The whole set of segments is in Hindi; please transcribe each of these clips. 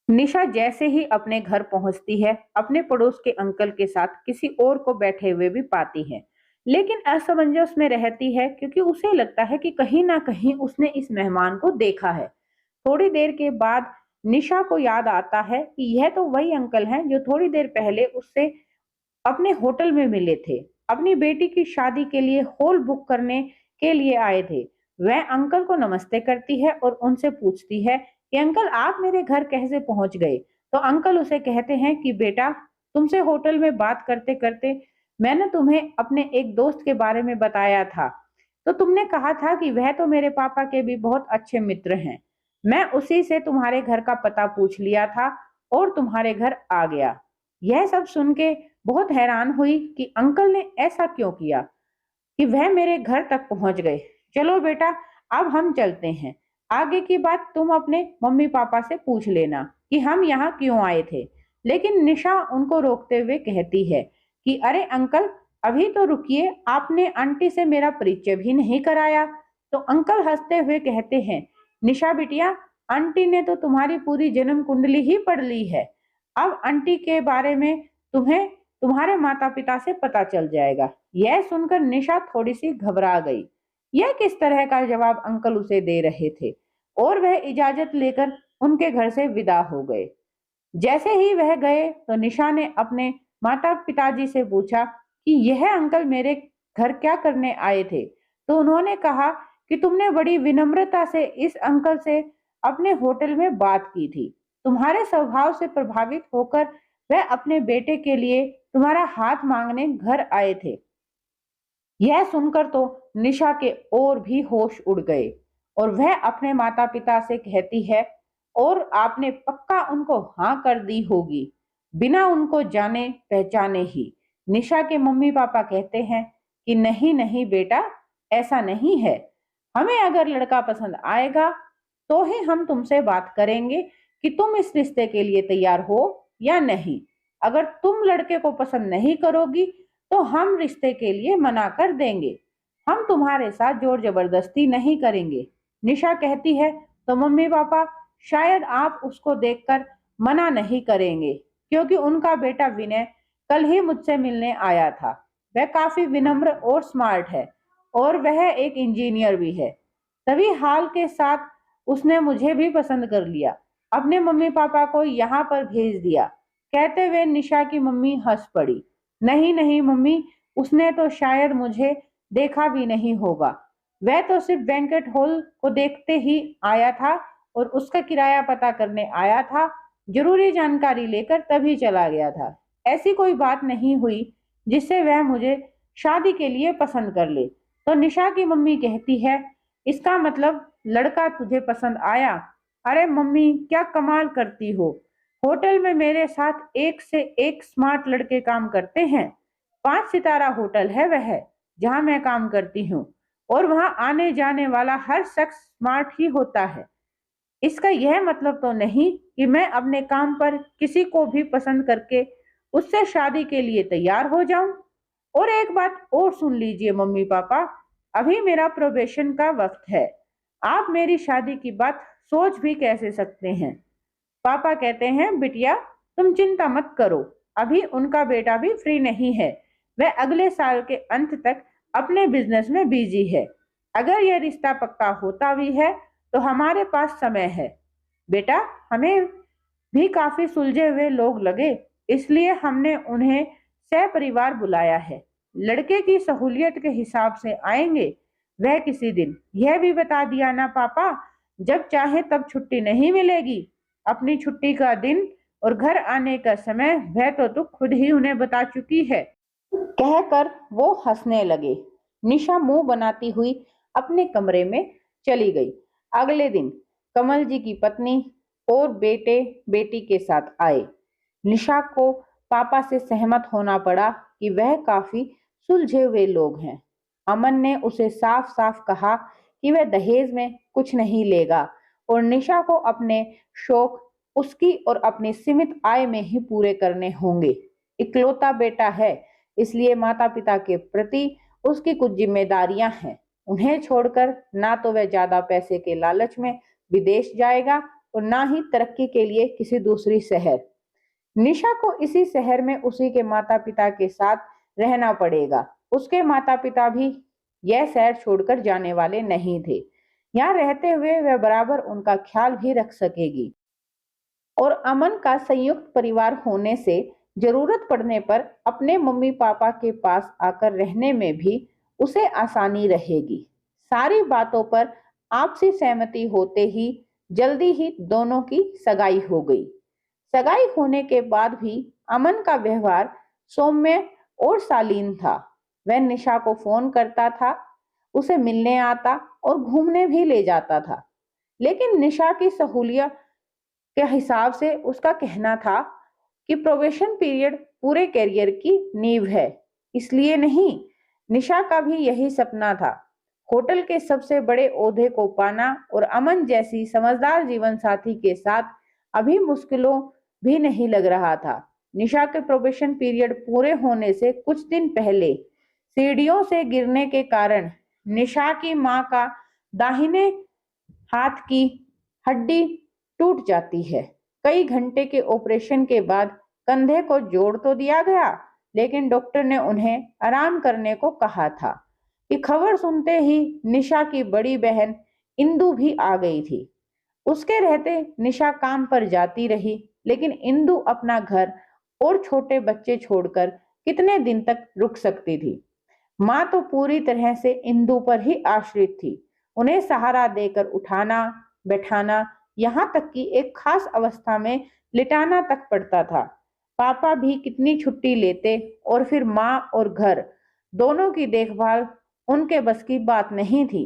निशा जैसे ही अपने घर पहुंचती है, अपने पड़ोस के अंकल के साथ किसी और को बैठे हुए भी पाती है, लेकिन असमंजस में रहती है क्योंकि उसे लगता है कि कहीं ना कहीं उसने इस मेहमान को देखा है। थोड़ी देर के बाद निशा को याद आता है कि यह तो वही अंकल हैं जो थोड़ी देर पहले उससे अपने होटल में मिले थे, अपनी बेटी की शादी के लिए हॉल बुक करने के लिए आए थे। वह अंकल को नमस्ते करती है और उनसे पूछती है कि अंकल आप मेरे घर कैसे पहुंच गए। तो अंकल उसे कहते हैं कि बेटा, तुमसे होटल में बात करते करते मैंने तुम्हें अपने एक दोस्त के बारे में बताया था, तो तुमने कहा था कि वह तो मेरे पापा के भी बहुत अच्छे मित्र हैं। मैं उसी से तुम्हारे घर का पता पूछ लिया था और तुम्हारे घर आ गया। यह सब सुन के बहुत हैरान हुई कि अंकल ने ऐसा क्यों किया कि वह मेरे घर तक पहुंच गए। चलो बेटा, अब हम चलते हैं। आगे की बात तुम अपने मम्मी पापा से पूछ लेना कि हम यहाँ क्यों आए थे। लेकिन निशा उनको रोकते हुए कहती है कि अरे अंकल, अभी तो रुकिए, आपने आंटी से मेरा परिचय भी नहीं कराया। तो अंकल हंसते हुए कहते हैं, निशा बिटिया, आंटी ने तो तुम्हारी पूरी जन्म कुंडली ही पढ़ ली है। अब आंटी के बारे में तुम्हें तुम्हारे माता पिता से पता चल जाएगा। यह सुनकर निशा थोड़ी सी घबरा गई। यह किस तरह का जवाब अंकल उसे दे रहे थे, और वह इजाजत लेकर उनके घर से विदा हो गए। जैसे ही वह गए तो निशा ने अपने माता पिताजी से पूछा कि यह अंकल मेरे घर क्या करने आए थे। तो उन्होंने कहा कि तुमने बड़ी विनम्रता से इस अंकल से अपने होटल में बात की थी। तुम्हारे स्वभाव से प्रभावित होकर वह अपने बेटे के लिए तुम्हारा हाथ मांगने घर आए थे। यह सुनकर तो निशा के और भी होश उड़ गए और वह अपने माता पिता से कहती है, और आपने पक्का उनको हाँ कर दी होगी, बिना उनको जाने पहचाने ही। निशा के मम्मी पापा कहते हैं कि नहीं नहीं बेटा, ऐसा नहीं है। हमें अगर लड़का पसंद आएगा तो ही हम तुमसे बात करेंगे कि तुम इस रिश्ते के लिए तैयार हो या नहीं। अगर तुम लड़के को पसंद नहीं करोगी तो हम रिश्ते के लिए मना कर देंगे। हम तुम्हारे साथ जोर जबरदस्ती नहीं करेंगे। निशा कहती है, तो मम्मी पापा, शायद आप उसको देखकर मना नहीं करेंगे, क्योंकि उनका बेटा विनय कल ही मुझसे मिलने आया था। वह काफी विनम्र और स्मार्ट है, और वह एक इंजीनियर भी है। तभी हाल के साथ उसने मुझे भी पसंद कर लिया, अपने मम्मी पापा को यहाँ पर भेज दिया। कहते हुए निशा की मम्मी हंस पड़ी। नहीं नहीं मम्मी, उसने तो शायद मुझे देखा भी नहीं होगा। वह तो सिर्फ बैंकेट हॉल को देखते ही आया था और उसका किराया पता करने आया था, जरूरी जानकारी लेकर तभी चला गया था। ऐसी कोई बात नहीं हुई जिससे वह मुझे शादी के लिए पसंद कर ले। तो निशा की मम्मी कहती है, इसका मतलब लड़का तुझे पसंद आया? अरे मम्मी, क्या कमाल करती हो। होटल में मेरे साथ एक से एक स्मार्ट लड़के काम करते हैं। 5 सितारा होटल है वह, जहां मैं काम करती हूँ, और वहां आने जाने वाला हर शख्स स्मार्ट ही होता है। इसका यह मतलब तो नहीं कि मैं अपने काम पर किसी को भी पसंद करके उससे शादी के लिए तैयार हो जाऊं। और एक बात और सुन लीजिए मम्मी पापा, अभी मेरा प्रोबेशन का वक्त है। आप मेरी शादी की बात सोच भी कैसे सकते हैं? पापा कहते हैं, बिटिया तुम चिंता मत करो, अभी उनका बेटा भी फ्री नहीं है। वह अगले साल के अंत तक अपने बिजनेस में बिजी है। अगर यह रिश्ता पक्का होता भी है तो हमारे पास समय है। बेटा, हमें भी काफी सुलझे हुए लोग लगे, इसलिए हमने उन्हें सह परिवार बुलाया है। लड़के की सहूलियत के हिसाब से आएंगे वह किसी दिन। यह भी बता दिया ना पापा, जब चाहे तब छुट्टी नहीं मिलेगी। अपनी छुट्टी का दिन और घर आने का समय वह तो तू खुद ही उन्हें बता चुकी है। कहकर वो हंसने लगे। निशा मुंह बनाती हुई अपने कमरे में चली गई। अगले दिन कमल जी की पत्नी और बेटे बेटी के साथ आए। निशा को पापा से सहमत होना पड़ा कि वह काफी सुलझे हुए लोग हैं। अमन ने उसे साफ साफ कहा कि वह दहेज में कुछ नहीं लेगा और निशा को अपने शौक उसकी और अपनी सीमित आय में ही पूरे करने होंगे। इकलौता बेटा है, इसलिए माता पिता के प्रति उसकी कुछ जिम्मेदारियां हैं। उन्हें छोड़कर ना तो वह ज्यादा पैसे के लालच में विदेश जाएगा और ना ही तरक्की के लिए किसी दूसरी शहर। निशा को इसी शहर में उसी के माता पिता के साथ रहना पड़ेगा। उसके माता पिता भी यह शहर छोड़कर जाने वाले नहीं थे। यहाँ रहते हुए वह बराबर उनका ख्याल भी रख सकेगी और अमन का संयुक्त परिवार होने से जरूरत पड़ने पर अपने मम्मी पापा के पास आकर रहने में भी उसे आसानी रहेगी। सारी बातों पर आपसी सहमति होते ही जल्दी ही दोनों की सगाई हो गई। सगाई होने के बाद भी अमन का व्यवहार सौम्य और शालीन था। वह निशा को फोन करता था, उसे मिलने आता और घूमने भी ले जाता था। लेकिन निशा की सहूलियत के हिसाब से उसका कहना था कि प्रोबेशन पीरियड पूरे करियर की नींव है, इसलिए नहीं। निशा का भी यही सपना था, होटल के सबसे बड़े ओहदे को पाना और अमन जैसी समझदार जीवन साथी के साथ अभी मुश्किलों भी नहीं लग रहा था। निशा के प्रोबेशन पीरियड पूरे होने से कुछ दिन पहले सीढ़ियों से गिरने के कारण निशा की मां का दाहिने हाथ की हड्डी टूट जाती है। कई घंटे के ऑपरेशन के बाद कंधे को जोड़ तो दिया गया, लेकिन डॉक्टर ने उन्हें आराम करने को कहा था कि खबर सुनते ही निशा की बड़ी बहन इंदु भी आ गई थी। उसके रहते निशा काम पर जाती रही, लेकिन इंदु अपना घर और छोटे बच्चे छोड़कर कितने दिन तक रुक सकती थी। माँ तो पूरी तरह से इंदु पर ही आश्रित थी। उन्हें सहारा देकर उठाना, बैठाना, यहाँ तक कि एक खास अवस्था में लिटाना तक पड़ता था। पापा भी कितनी छुट्टी लेते और फिर माँ और घर दोनों की देखभाल उनके बस की बात नहीं थी।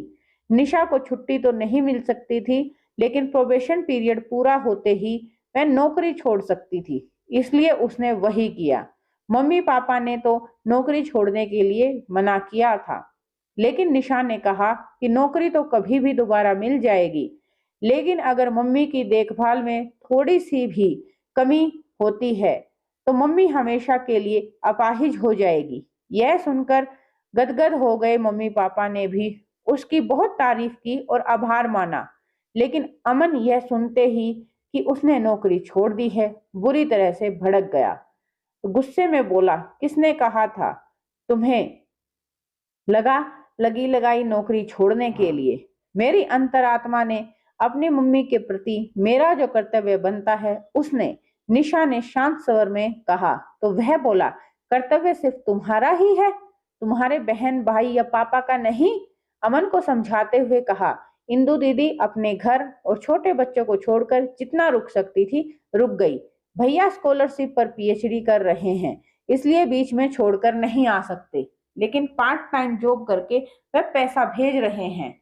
निशा को छुट्टी तो नहीं मिल सकती थी, लेकिन प्रोबेशन पीरियड पूरा होते ही वह नौकरी छोड़ सकती थी, इसलिए उसने वही किया। मम्मी पापा ने तो नौकरी छोड़ने के लिए मना किया था, लेकिन निशा ने कहा कि नौकरी तो कभी भी दोबारा मिल जाएगी, लेकिन अगर मम्मी की देखभाल में थोड़ी सी भी कमी होती है तो मम्मी हमेशा के लिए अपाहिज हो जाएगी। यह सुनकर गदगद हो गए मम्मी पापा ने भी उसकी बहुत तारीफ की और आभार माना, लेकिन अमन यह सुनते ही कि उसने नौकरी छोड़ दी है, बुरी तरह से भड़क गया। तो गुस्से में बोला, किसने कहा था तुम्हें लगा लगी लगाई नौकरी छोड़ने के लिए? मेरी अंतरात्मा ने अपनी मम्मी के प्रति मेरा जो कर्तव्य बनता है उसने, निशा ने शांत स्वर में कहा। तो वह बोला, कर्तव्य सिर्फ तुम्हारा ही है, तुम्हारे बहन भाई या पापा का नहीं। अमन को समझाते हुए कहा, इंदु दीदी अपने घर और छोटे बच्चों को छोड़कर जितना रुक सकती थी रुक गई। भैया स्कॉलरशिप पर पीएचडी कर रहे हैं, इसलिए बीच में छोड़कर नहीं आ सकते, लेकिन पार्ट टाइम जॉब करके वह पैसा भेज रहे हैं।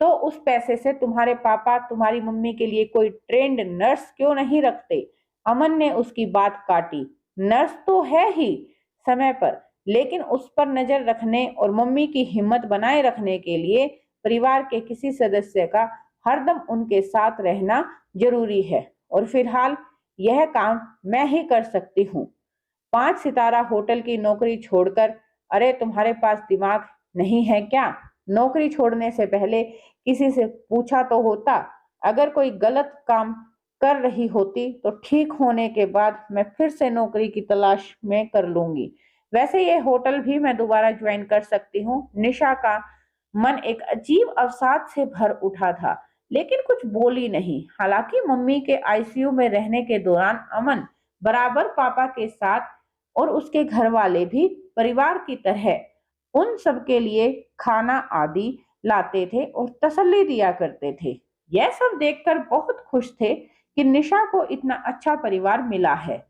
तो उस पैसे से तुम्हारे पापा तुम्हारी मम्मी के लिए कोई ट्रेंड नर्स क्यों नहीं रखते? अमन ने उसकी बात काटी। नर्स तो है ही समय पर, लेकिन उस पर नजर रखने और मम्मी की हिम्मत बनाए रखने के लिए परिवार के किसी सदस्य का हरदम उनके साथ रहना जरूरी है, और फिलहाल यह काम मैं ही कर सकती हूँ। 5 सितारा होटल की नौकरी छोड़कर, अरे तुम्हारे पास दिमाग नहीं है क्या? नौकरी छोड़ने से पहले किसी से पूछा तो होता। अगर कोई गलत काम कर रही होती तो ठीक होने के बाद मैं फिर से नौकरी की तलाश में कर लूंगी। वैसे ये होटल भी मैं दोबारा ज्वाइन कर सकती हूँ। निशा का मन एक अजीब अवसाद से भर उठा था, लेकिन कुछ बोली नहीं। हालांकि मम्मी के आईसीयू में रहने के दौरान अमन बराबर पापा के साथ और उसके घर वाले भी परिवार की तरह उन सब के लिए खाना आदि लाते थे और तसल्ली दिया करते थे। यह सब देखकर बहुत खुश थे कि निशा को इतना अच्छा परिवार मिला है।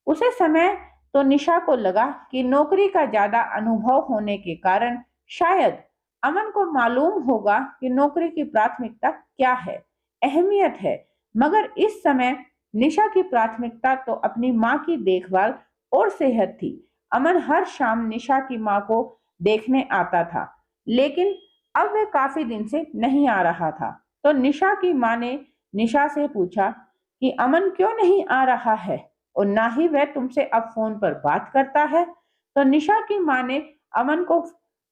उसे समय तो निशा को लगा कि नौकरी का ज्यादा अनुभव होने के कारण शायद अमन को मालूम होगा कि नौकरी की प्राथमिकता क्या है, अहमियत है। मगर इस समय निशा की प्राथमिकता तो अपनी माँ की देखभाल और सेहत थी। अमन हर शाम निशा की माँ को देखने आता था, लेकिन अब वह काफी दिन से नहीं आ रहा था। तो निशा की माँ ने निशा से पूछा कि अमन क्यों नहीं आ रहा है और ना ही वह तुमसे अब फोन पर बात करता है। तो निशा की माँ ने अमन को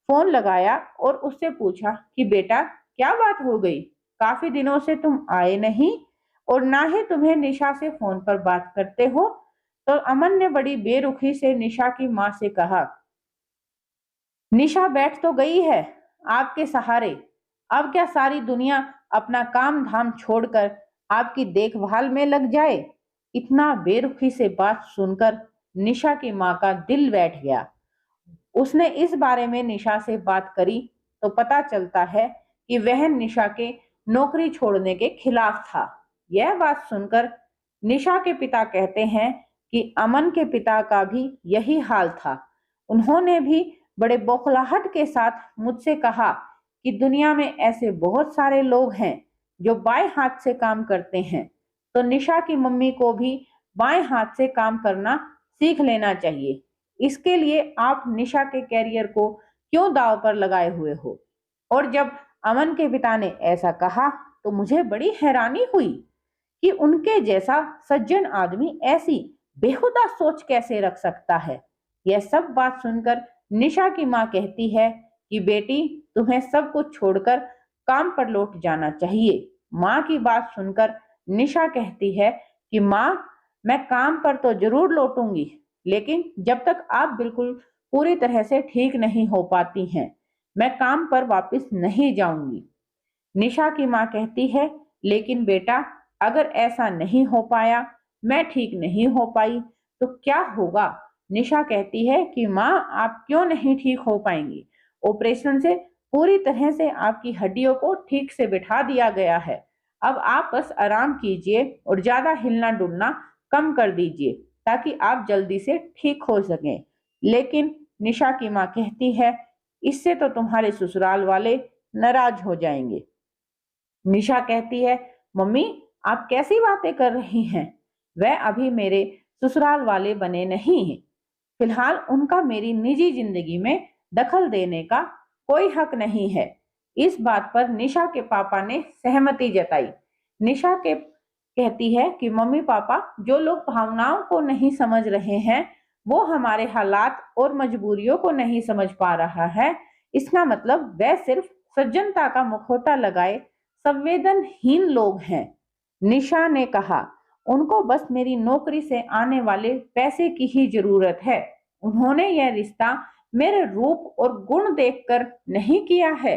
फोन लगाया और उससे पूछा कि बेटा क्या बात हो गई, काफी दिनों से तुम आए नहीं। और ना ही तुम्हें निशा से फोन पर बात करते हो। तो अमन ने बड़ी बेरुखी से निशा की माँ से कहा, निशा बैठ तो गई है आपके सहारे, अब क्या सारी दुनिया अपना काम धाम छोड़कर आपकी देखभाल में लग जाए। इतना बेरुखी से बात सुनकर निशा की माँ का दिल बैठ गया। उसने इस बारे में निशा से बात करी तो पता चलता है कि वह निशा के नौकरी छोड़ने के खिलाफ था। यह बात सुनकर निशा के पिता कहते हैं कि अमन के पिता का भी यही हाल था। उन्होंने भी बड़े बौखलाहट के साथ मुझसे कहा कि दुनिया में ऐसे बहुत सारे लोग हैं जो बाएं हाथ से काम करते हैं, तो निशा की मम्मी को भी बाएं हाथ से काम करना सीख लेना चाहिए। इसके लिए आप निशा के कैरियर को क्यों दांव पर लगाए हुए हो। और जब अमन के पिता ने ऐसा कहा तो मुझे बड़ी हैरानी हुई कि उनके जैसा सज्जन आदमी ऐसी बेहुदा सोच कैसे रख सकता है। यह सब बात सुनकर निशा की माँ कहती है कि बेटी, तुम्हें सब कुछ छोड़कर काम पर लौट जाना चाहिए। माँ की बात सुनकर निशा कहती है कि माँ, मैं काम पर तो जरूर लौटूंगी, लेकिन जब तक आप बिल्कुल पूरी तरह से ठीक नहीं हो पाती हैं, मैं काम पर वापस नहीं जाऊंगी। निशा की माँ कहती है, लेकिन बेटा, अगर ऐसा नहीं हो पाया, मैं ठीक नहीं हो पाई, तो क्या होगा। निशा कहती है कि माँ, आप क्यों नहीं ठीक हो पाएंगी। ऑपरेशन से पूरी तरह से आपकी हड्डियों को ठीक से बिठा दिया गया है। अब आप बस आराम कीजिए और ज्यादा हिलना डुलना कम कर दीजिए ताकि आप जल्दी से ठीक हो सकें। लेकिन निशा की माँ कहती है, इससे तो तुम्हारे ससुराल वाले नाराज हो जाएंगे। निशा कहती है, मम्मी, आप कैसी बातें कर रही हैं। वह अभी मेरे ससुराल वाले बने नहीं हैं। फिलहाल उनका मेरी निजी जिंदगी में दखल देने का कोई हक नहीं है। इस बात पर निशा के पापा ने सहमति जताई। निशा के कहती है कि मम्मी पापा, जो लोग भावनाओं को नहीं समझ रहे हैं, वो हमारे हालात और मजबूरियों को नहीं समझ पा रहा है। इसका मतलब वह सिर्फ सज्जनता का मुखौटा लगाए संवेदनहीन लोग हैं। निशा ने कहा, उनको बस मेरी नौकरी से आने वाले पैसे की ही जरूरत है। उन्होंने यह रिश्ता मेरे रूप और गुण देखकर नहीं किया है।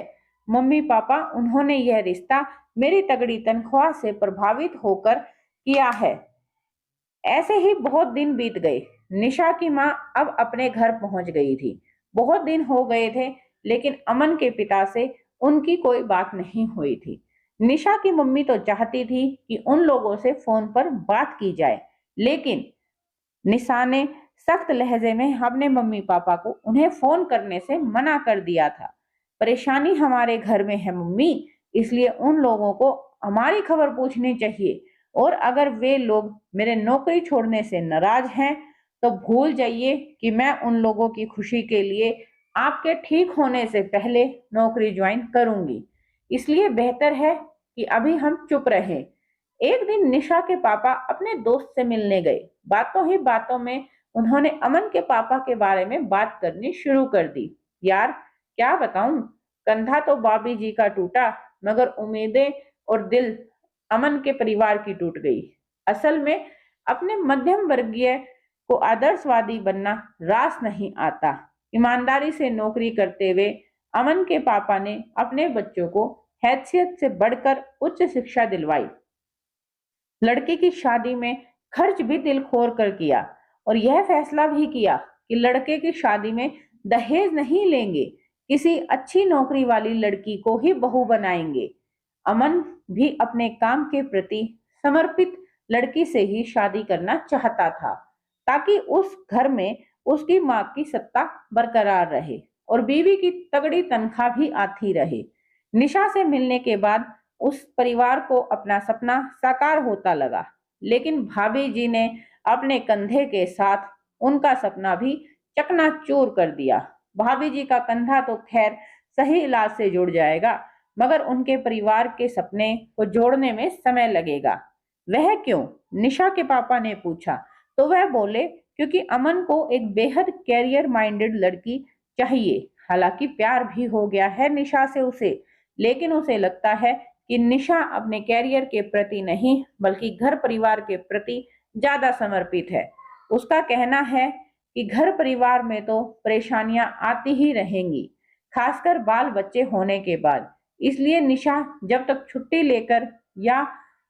मम्मी पापा, उन्होंने यह रिश्ता मेरी तगड़ी तनख्वाह से प्रभावित होकर किया है। ऐसे ही बहुत दिन बीत गए। निशा की माँ अब अपने घर पहुंच गई थी। बहुत दिन हो गए थे, लेकिन अमन के पिता से उनकी कोई बात नहीं हुई थी। निशा की मम्मी तो चाहती थी कि उन लोगों से फोन पर बात की जाए, लेकिन निशा ने सख्त लहजे में अपने मम्मी पापा को उन्हें फोन करने से मना कर दिया था। परेशानी हमारे घर में है मम्मी, इसलिए उन लोगों को हमारी खबर पूछनी चाहिए, और अगर वे लोग मेरे नौकरी छोड़ने से नाराज हैं तो भूल जाइए कि मैं उन लोगों की खुशी के लिए आपके ठीक होने से पहले नौकरी ज्वाइन करूंगी। इसलिए बेहतर है कि अभी हम चुप रहें। एक दिन निशा के पापा अपने दोस्त से मिलने गए। बातों ही बातों में उन्होंने अमन के पापा के बारे में बात करनी शुरू कर दी। यार, क्या बताऊं, कंधा तो भाभी जी का टूटा, मगर उम्मीदें और दिल अमन के परिवार की टूट गई। असल में अपने मध्यम वर्गीय को आदर्शवादी बनना रास नहीं आता। ईमानदारी से नौकरी करते हुए अमन के पापा ने अपने बच्चों को हैसियत से बढ़कर उच्च शिक्षा दिलवाई। लड़के की शादी में खर्च भी दिल खोल कर किया, और यह फैसला भी किया कि लड़के की शादी में दहेज नहीं लेंगे, किसी अच्छी नौकरी वाली लड़की को ही बहू बनाएंगे। अमन भी अपने काम के प्रति समर्पित लड़की से ही शादी करना चाहता था, ताकि उस घर में उसकी माँ की सत्ता बरकरार रहे और बीवी की तगड़ी तनख्वाह भी आती रहे। निशा से मिलने के बाद उस परिवार को अपना सपना साकार होता लगा, लेकिन भाभी जी ने अपने कंधे के साथ उनका सपना भी चकनाचूर कर दिया। भाभी जी का कंधा तो खैर सही इलाज से जुड़ जाएगा, मगर उनके परिवार के सपने को जोड़ने में समय लगेगा। वह क्यों? निशा के पापा ने पूछा। तो वह बोले, क्योंकि अमन को एक बेहद कैरियर माइंडेड लड़की चाहिए। हालांकि प्यार भी हो गया है निशा से उसे, लेकिन उसे लगता है कि निशा अपने कैरियर के प्रति नहीं बल्कि घर परिवार के प्रति ज्यादा समर्पित है। उसका कहना है कि घर परिवार में तो परेशानियां आती ही रहेंगी, खासकर बाल बच्चे होने के बाद। इसलिए निशा जब तक छुट्टी लेकर या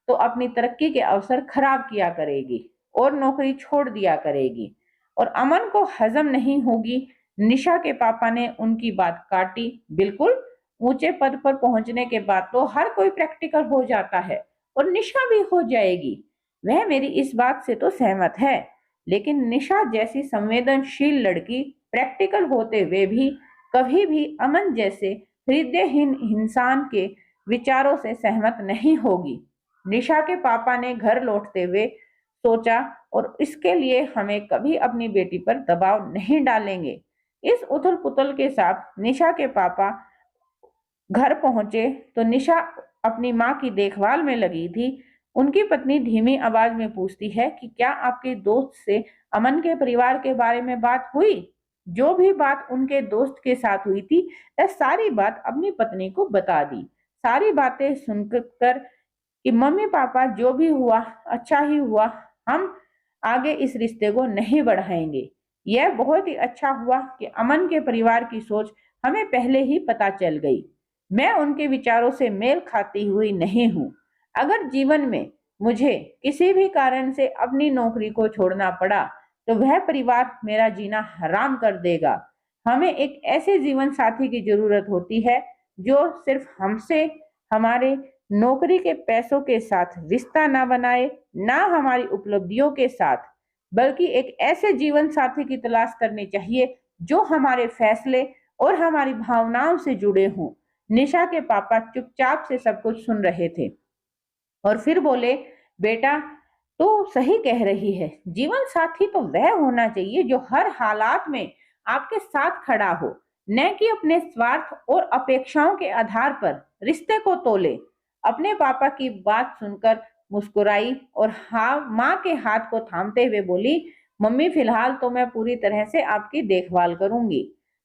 तो अपनी तरक्की के अवसर खराब किया करेगी और नौकरी छोड़ दिया करेगी। और अमन को हजम नहीं होगी। निशा के पापा ने उनकी बात काटी। बिल्कुल, ऊंचे पद पर पहुंचने के बाद तो हर कोई प्रैक्टिकल हो जाता है और निशा भी हो जाएगी। वह मेरी इस बात से तो सहमत है, लेकिन निशा जैसी संवेदनशील लड़की प्रैक्टिकल होते हुए भी कभी भी अमन जैसे हृदयहीन इंसान के विचारों से सहमत नहीं होगी। निशा के पापा ने घर लौटते हुए सोचा, और इसके लिए हमें कभी अपनी बेटी पर दबाव नहीं डालेंगे। इस उथल पुथल के साथ निशा के पापा घर पहुंचे तो निशा अपनी माँ की देखभाल में लगी थी। उनकी पत्नी धीमी आवाज में पूछती है कि क्या आपके दोस्त से अमन के परिवार के बारे में बात हुई? जो भी बात उनके दोस्त के साथ हुई थी, वह सारी बात अपनी पत्नी को बता दी। सारी बातें सुनकर कि मम्मी पापा जो भी हुआ अच्छा ही हुआ, हम आगे इस रिश्ते को नहीं बढ़ाएंगे। यह बहुत ही अच्छा हुआ कि अमन के परिवार की सोच हमें पहले ही पता चल गई। मैं उनके विचारों से मेल खाती हुई नहीं हूँ। अगर जीवन में मुझे किसी भी कारण से अपनी नौकरी को छोड़ना पड़ा तो वह परिवार मेरा जीना हराम कर देगा। हमें एक ऐसे जीवन साथी की जरूरत होती है जो सिर्फ हमसे हमारे नौकरी के पैसों के साथ रिश्ता ना बनाए, ना हमारी उपलब्धियों के साथ, बल्कि एक ऐसे जीवन साथी की तलाश करनी चाहिए जो हमारे फैसले और हमारी भावनाओं से जुड़े हों। निशा के पापा चुपचाप से सब कुछ सुन रहे थे और फिर बोले, बेटा तो सही कह रही है। जीवन साथी तो वह होना चाहिए जो हर हालात में आपके साथ खड़ा हो, न कि अपने स्वार्थ और अपेक्षाओं के आधार पर रिश्ते को तोले। अपने पापा की बात सुनकर मुस्कुराई और हाँ माँ के हाथ को थामते हुए बोली, मम्मी फिलहाल तो मैं पूरी तरह से आपकी देखभाल करूंगी।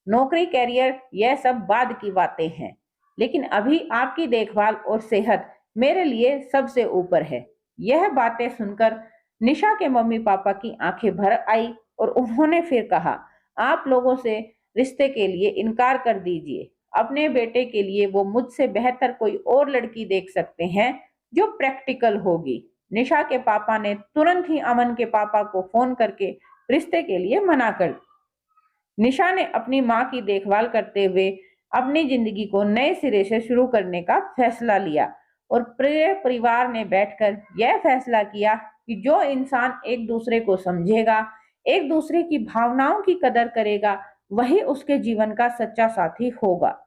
नौकरी कैरियर यह सब बाद की बातें हैं, लेकिन अभी आपकी देखभाल और सेहत मेरे लिए सबसे ऊपर है। यह बातें सुनकर निशा के मम्मी पापा की आंखें भर आई और उन्होंने फिर कहा, आप लोगों से रिश्ते के लिए इनकार कर दीजिए। अपने बेटे के लिए वो मुझसे बेहतर कोई और लड़की देख सकते हैं जो प्रैक्टिकल होगी। निशा के पापा ने तुरंत ही अमन के पापा को फोन करके रिश्ते के लिए मना कर। निशा ने अपनी माँ की देखभाल करते हुए अपनी जिंदगी को नए सिरे से शुरू करने का फैसला लिया और पूरे परिवार ने बैठकर यह फैसला किया कि जो इंसान एक दूसरे को समझेगा, एक दूसरे की भावनाओं की कदर करेगा, वही उसके जीवन का सच्चा साथी होगा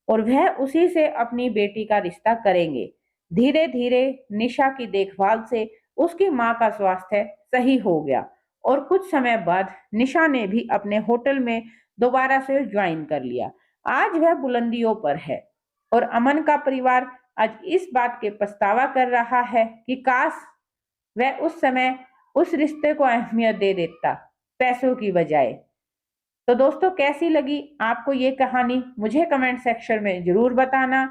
और वह उसी से अपनी बेटी का रिश्ता करेंगे। धीरे धीरे निशा की देखभाल से उसकी माँ का स्वास्थ्य सही हो गया और कुछ समय बाद निशा ने भी अपने होटल में दोबारा से ज्वाइन कर लिया। आज वह बुलंदियों पर है और अमन का परिवार आज इस बात के पछतावा कर रहा है कि काश वह उस समय उस रिश्ते को अहमियत दे देता पैसों की बजाय। तो दोस्तों, कैसी लगी आपको ये कहानी मुझे कमेंट सेक्शन में जरूर बताना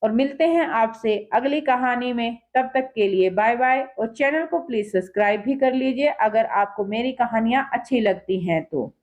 और मिलते हैं आपसे अगली कहानी में। तब तक के लिए बाय बाय और चैनल को प्लीज सब्सक्राइब भी कर लीजिए अगर आपको मेरी कहानियां अच्छी लगती हैं तो।